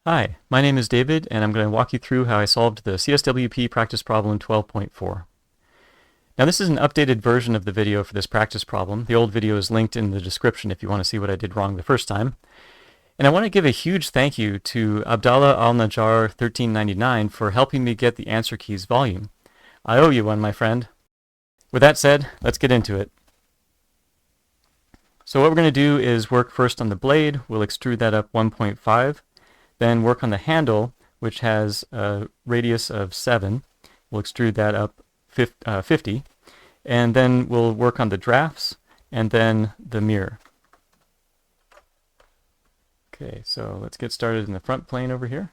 Hi, my name is David, and I'm going to walk you through how I solved the CSWP practice problem 12.4. Now this is an updated version of the video for this practice problem. The old video is linked in the description if you want to see what I did wrong the first time. And I want to give a huge thank you to Abdallah Al-Najjar 1399 for helping me get the answer keys volume. I owe you one, my friend. With that said, let's get into it. So what we're going to do is work first on the blade. We'll extrude that up 1.5. Then work on the handle, which has a radius of 7. We'll extrude that up 50. And then we'll work on the drafts and then the mirror. Okay, so let's get started in the front plane over here.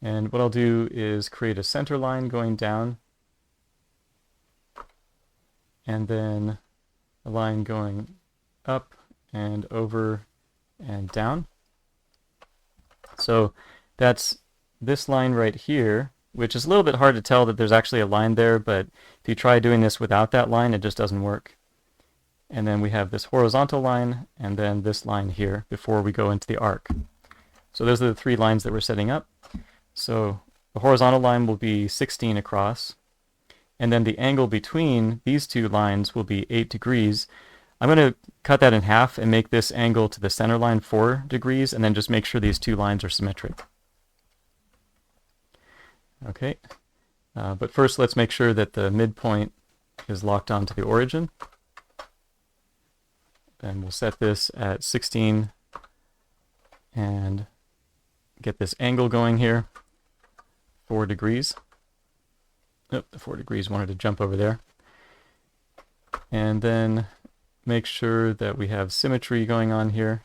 And what I'll do is create a center line going down, and then a line going up and over and down. So that's this line right here, which is a little bit hard to tell that there's actually a line there, but if you try doing this without that line, it just doesn't work. And then we have this horizontal line and then this line here before we go into the arc. So those are the three lines that we're setting up. So the horizontal line will be 16 across, and then the angle between these two lines will be 8 degrees. I'm going to cut that in half and make this angle to the center line 4 degrees, and then just make sure these two lines are symmetric. Okay, but first let's make sure that the midpoint is locked onto the origin. Then we'll set this at 16 and get this angle going here, 4 degrees. Oh, the 4 degrees wanted to jump over there. And then make sure that we have symmetry going on here.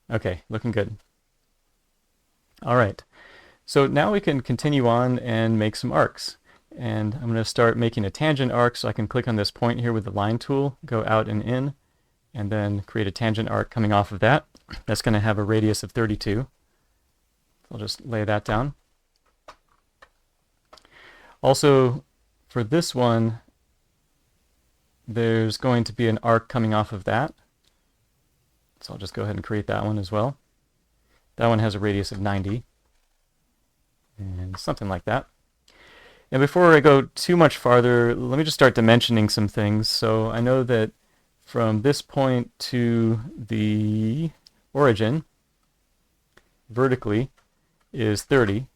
Okay, looking good. All right, so now we can continue on and make some arcs. And I'm going to start making a tangent arc, so I can click on this point here with the line tool, go out and in, and then create a tangent arc coming off of that. That's going to have a radius of 32. I'll just lay that down. Also, for this one, there's going to be an arc coming off of that. So I'll just go ahead and create that one as well. That one has a radius of 90. And something like that. And before I go too much farther, let me just start dimensioning some things. So I know that from this point to the origin, vertically, is 30.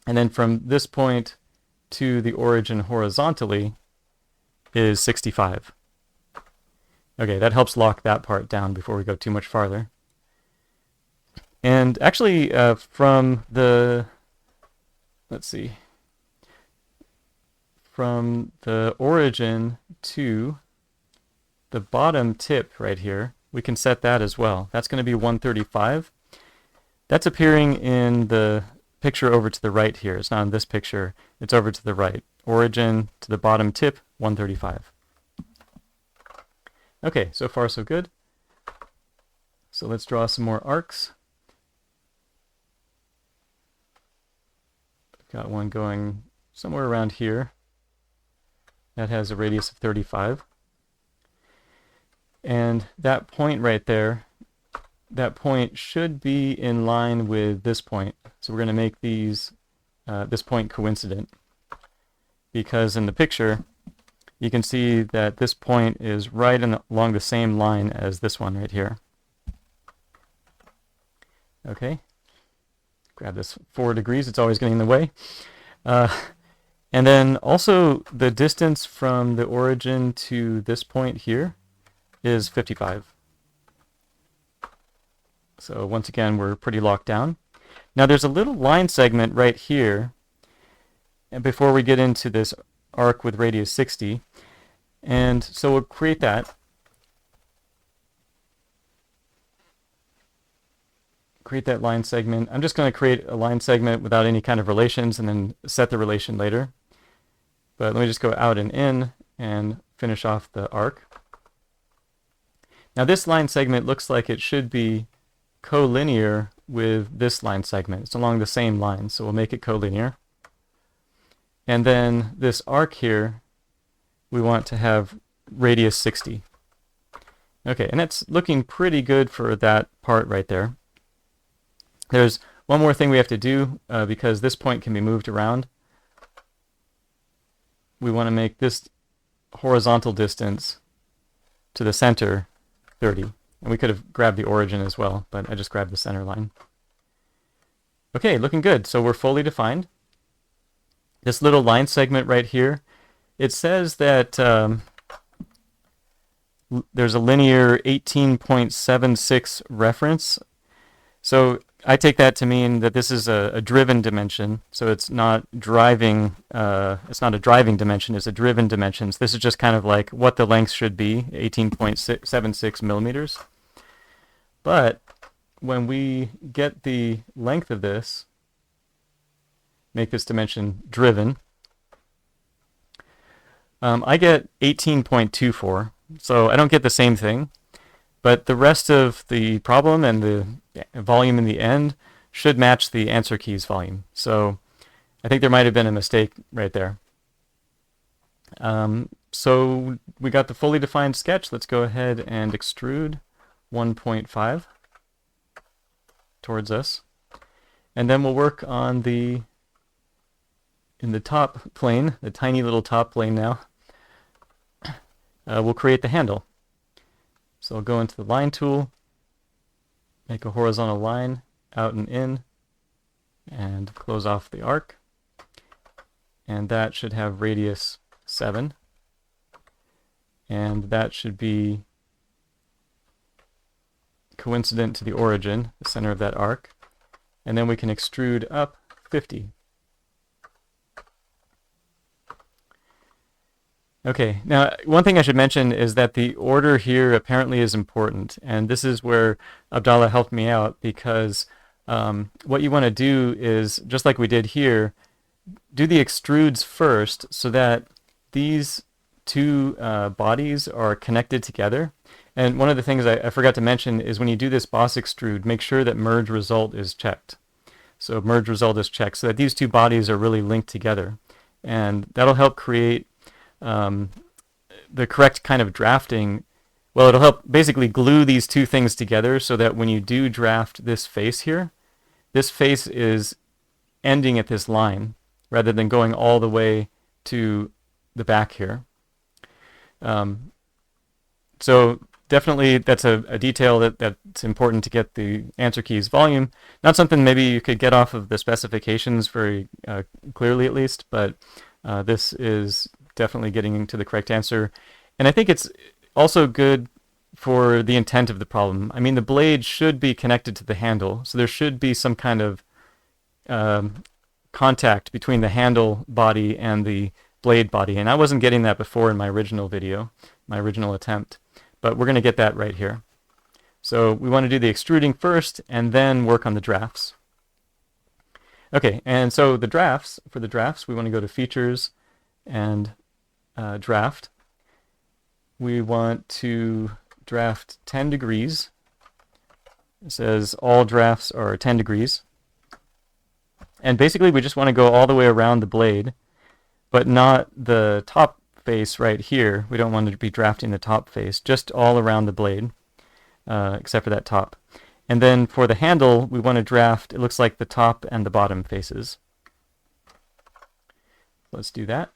And then from this point to the origin horizontally is 65. Okay, that helps lock that part down before we go too much farther. And actually, from the, let's see, from the origin to the bottom tip right here, we can set that as well. That's going to be 135. That's appearing in the picture over to the right here. It's not in this picture. It's over to the right. Origin to the bottom tip, 135. Okay, so far so good. So let's draw some more arcs. Got one going somewhere around here. That has a radius of 35. And that point right there, that point should be in line with this point. So we're going to make these this point coincident, because in the picture you can see that this point is right along the same line as this one right here. Okay, grab this 4 degrees, it's always getting in the way. And then also the distance from the origin to this point here is 55. So once again, we're pretty locked down. Now there's a little line segment right here, and before we get into this arc with radius 60, and so we'll create that. Create that line segment. I'm just going to create a line segment without any kind of relations and then set the relation later. But let me just go out and in and finish off the arc. Now this line segment looks like it should be collinear with this line segment. It's along the same line, so we'll make it collinear. And then this arc here, we want to have radius 60. Okay, and that's looking pretty good for that part right there. There's one more thing we have to do because this point can be moved around. We want to make this horizontal distance to the center 30. And we could have grabbed the origin as well, but I just grabbed the center line. Okay, looking good. So we're fully defined. This little line segment right here, it says that there's a linear 18.76 reference. So I take that to mean that this is a driven dimension. So it's not driving. It's not a driving dimension. It's a driven dimension. So this is just kind of like what the length should be, 18.76 millimeters. But when we get the length of this, make this dimension driven, I get 18.24. So I don't get the same thing, but the rest of the problem and the volume in the end should match the answer key's volume. So I think there might have been a mistake right there. So we got the fully defined sketch. Let's go ahead and extrude 1.5 towards us. And then we'll work on in the top plane, the tiny little top plane now. We'll create the handle. So I'll go into the line tool, make a horizontal line out and in, and close off the arc. And that should have radius 7. And that should be coincident to the origin, the center of that arc. And then we can extrude up 50. Okay, now one thing I should mention is that the order here apparently is important, and this is where Abdallah helped me out, because what you want to do is, just like we did here, do the extrudes first so that these two bodies are connected together. And one of the things I forgot to mention is when you do this boss extrude, make sure that merge result is checked. So merge result is checked so that these two bodies are really linked together. And that'll help create the correct kind of drafting. Well, it'll help basically glue these two things together so that when you do draft this face here, this face is ending at this line rather than going all the way to the back here. So definitely that's a detail that's important to get the answer key's volume. Not something maybe you could get off of the specifications very clearly at least, but this is definitely getting into the correct answer. And I think it's also good for the intent of the problem. I mean, the blade should be connected to the handle, so there should be some kind of contact between the handle body and the blade body, and I wasn't getting that before in my original video, my original attempt, but we're going to get that right here. So we want to do the extruding first and then work on the drafts. Okay, and so for the drafts, we want to go to Features and Draft. We want to draft 10 degrees. It says all drafts are 10 degrees. And basically we just want to go all the way around the blade, but not the top face right here. We don't want to be drafting the top face, just all around the blade, except for that top. And then for the handle, we want to draft, it looks like the top and the bottom faces. Let's do that.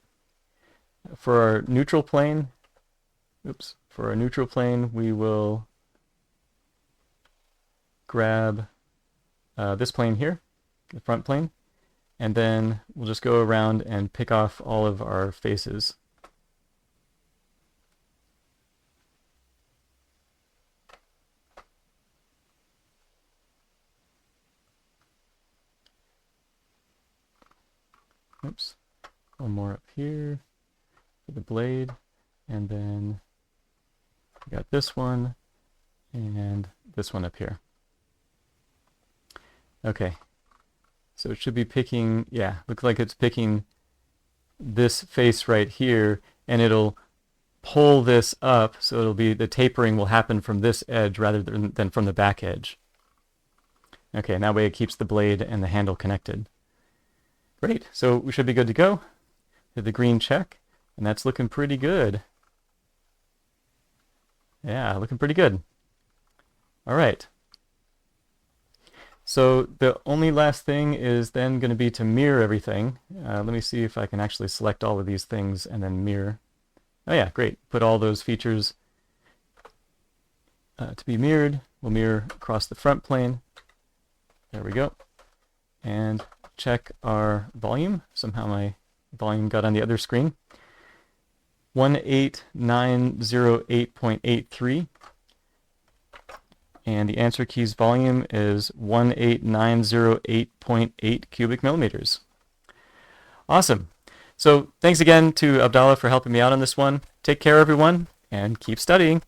For our neutral plane, we will grab this plane here, the front plane, and then we'll just go around and pick off all of our faces. Oops, one more up here for the blade, and then we got this one and this one up here. Okay, so it should be picking, yeah, looks like it's picking this face right here, and it'll pull this up, so it'll be, the tapering will happen from this edge rather than from the back edge. Okay, and that way it keeps the blade and the handle connected. Great, so we should be good to go. Hit the green check, and that's looking pretty good. Yeah, looking pretty good. All right. So the only last thing is then going to be to mirror everything. Let me see if I can actually select all of these things and then mirror. Oh yeah, great. Put all those features to be mirrored. We'll mirror across the front plane. There we go. And check our volume. Somehow my volume got on the other screen. 18908.83. And the answer key's volume is 18908.8 cubic millimeters. Awesome. So thanks again to Abdallah for helping me out on this one. Take care, everyone, and keep studying.